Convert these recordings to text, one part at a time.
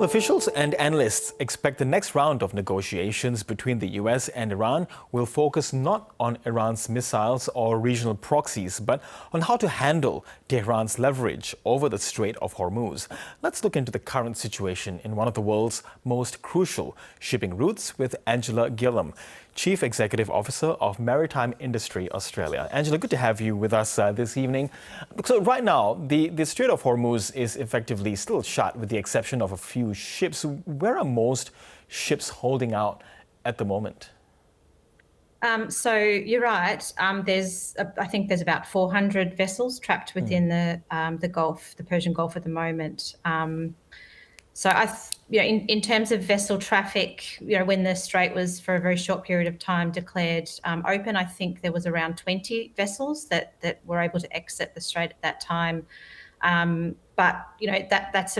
Officials and analysts expect the next round of negotiations between the US and Iran will focus not on Iran's missiles or regional proxies, but on how to handle Tehran's leverage over the Strait of Hormuz. Let's look into the current situation in one of the world's most crucial shipping routes with Angela Gillham, Chief Executive Officer of Maritime Industry Australia. Angela, good to have you with us this evening. So right now, the Strait of Hormuz is effectively still shut with the exception of a few ships. Where are most ships holding out at the moment? So you're right. I think there's about 400 vessels trapped within the Gulf, the Persian Gulf at the moment. In terms of vessel traffic, when the strait was for a very short period of time declared open, I think there was around 20 vessels that were able to exit the strait at that time. That's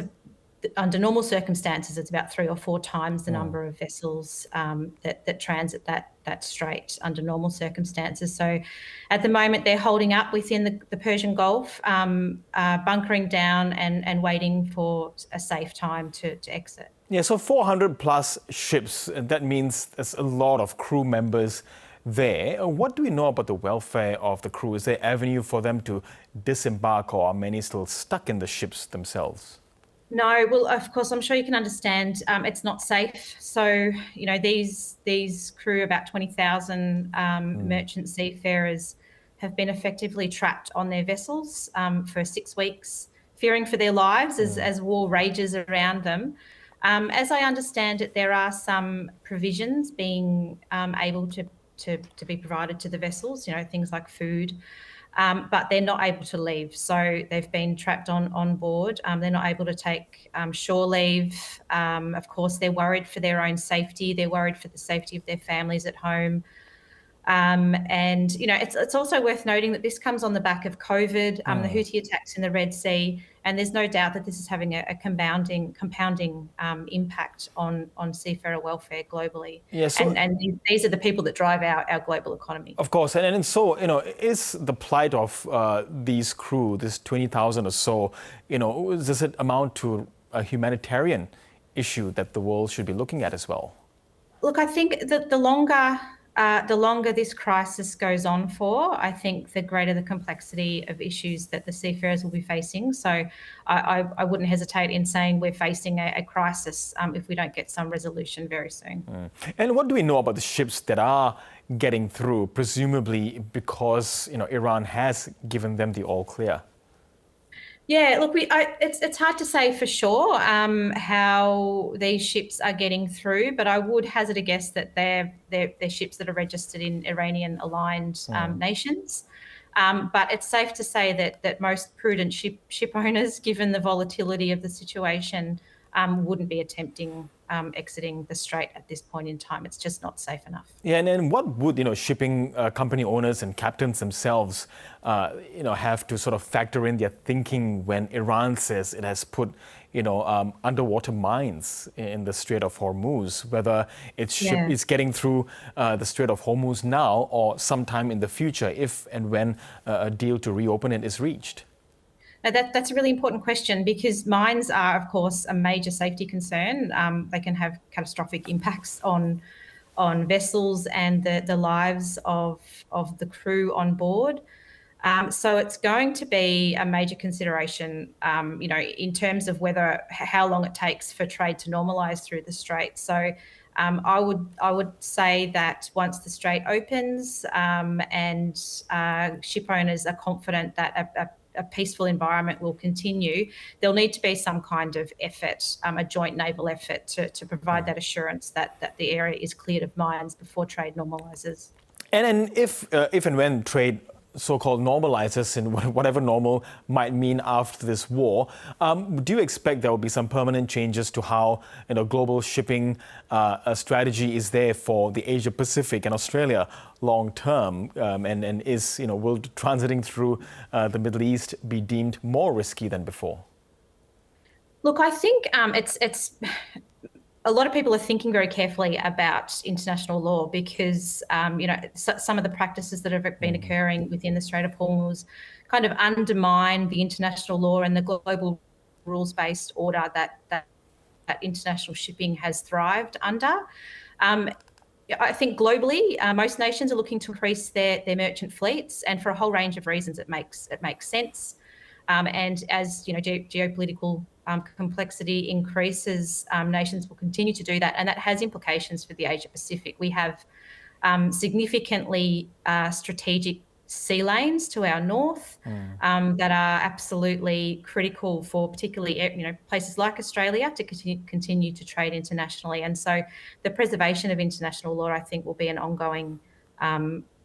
under normal circumstances, it's about 3 or 4 times the number of vessels that transit that strait under normal circumstances. So at the moment, they're holding up within the Persian Gulf, bunkering down and waiting for a safe time to exit. Yeah, so 400 plus ships, that means there's a lot of crew members there. What do we know about the welfare of the crew? Is there avenue for them to disembark, or are many still stuck in the ships themselves? No, well, of course, I'm sure you can understand it's not safe. So, these crew, about 20,000 merchant seafarers, have been effectively trapped on their vessels for 6 weeks, fearing for their lives as war rages around them. As I understand it, there are some provisions being able to be provided to the vessels, things like food. But they're not able to leave. So they've been trapped on board. They're not able to take shore leave. Of course, they're worried for their own safety. They're worried for the safety of their families at home. It's also worth noting that this comes on the back of COVID, the Houthi attacks in the Red Sea, and there's no doubt that this is having a compounding impact on seafarer welfare globally. Yeah, and these are the people that drive our global economy. Of course, and so, is the plight of these crew, this 20,000 or so, does it amount to a humanitarian issue that the world should be looking at as well? Look, I think that the longer this crisis goes on for, I think the greater the complexity of issues that the seafarers will be facing. So I wouldn't hesitate in saying we're facing a crisis if we don't get some resolution very soon. And what do we know about the ships that are getting through, presumably because Iran has given them the all clear? Yeah, look, it's hard to say for sure how these ships are getting through, but I would hazard a guess that they're ships that are registered in Iranian-aligned nations. But it's safe to say that most prudent ship owners, given the volatility of the situation, wouldn't be attempting exiting the strait at this point in time. It's just not safe enough. Yeah, and what would shipping company owners and captains themselves have to sort of factor in their thinking when Iran says it has put underwater mines in the Strait of Hormuz, whether its ship is getting through the Strait of Hormuz now or sometime in the future, if and when a deal to reopen it is reached? Now that's a really important question, because mines are, of course, a major safety concern. They can have catastrophic impacts on vessels and the lives of the crew on board. So it's going to be a major consideration, in terms of how long it takes for trade to normalise through the strait. So I would say that once the strait opens and ship owners are confident that a peaceful environment will continue, there'll need to be some kind of effort, a joint naval effort to provide that assurance that the area is cleared of mines before trade normalises. And if and when trade so-called normalizes, in whatever normal might mean after this war, do you expect there will be some permanent changes to how global shipping strategy is there for the Asia Pacific and Australia long term, and will transiting through the Middle East be deemed more risky than before? Look, I think it's a lot of people are thinking very carefully about international law, because some of the practices that have been occurring within the Strait of Hormuz kind of undermine the international law and the global rules-based order that international shipping has thrived under. I think globally, most nations are looking to increase their merchant fleets, and for a whole range of reasons, it makes sense. And as geopolitical complexity increases, nations will continue to do that, and that has implications for the Asia Pacific. We have significantly strategic sea lanes to our north that are absolutely critical for particularly places like Australia to continue to trade internationally. And so the preservation of international law, I think, will be an ongoing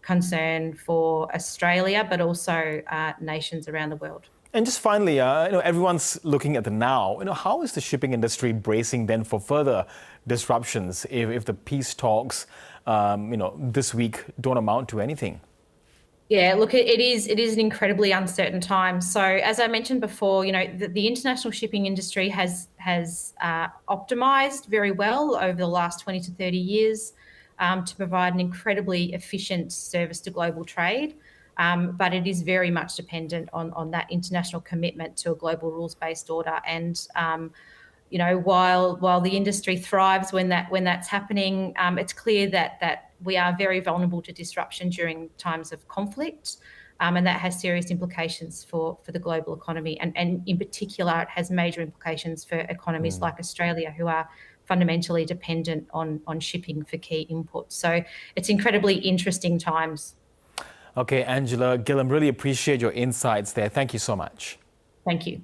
concern for Australia, but also nations around the world. And just finally, everyone's looking at the now. How is the shipping industry bracing then for further disruptions if the peace talks, this week don't amount to anything? Yeah, look, it is an incredibly uncertain time. So as I mentioned before, the international shipping industry has optimized very well over the last 20 to 30 years to provide an incredibly efficient service to global trade. But it is very much dependent on that international commitment to a global rules-based order. And while the industry thrives when that's happening, it's clear that we are very vulnerable to disruption during times of conflict, and that has serious implications for the global economy. And in particular, it has major implications for economies like Australia, who are fundamentally dependent on shipping for key inputs. So it's incredibly interesting times. Okay, Angela Gillham, really appreciate your insights there. Thank you so much. Thank you.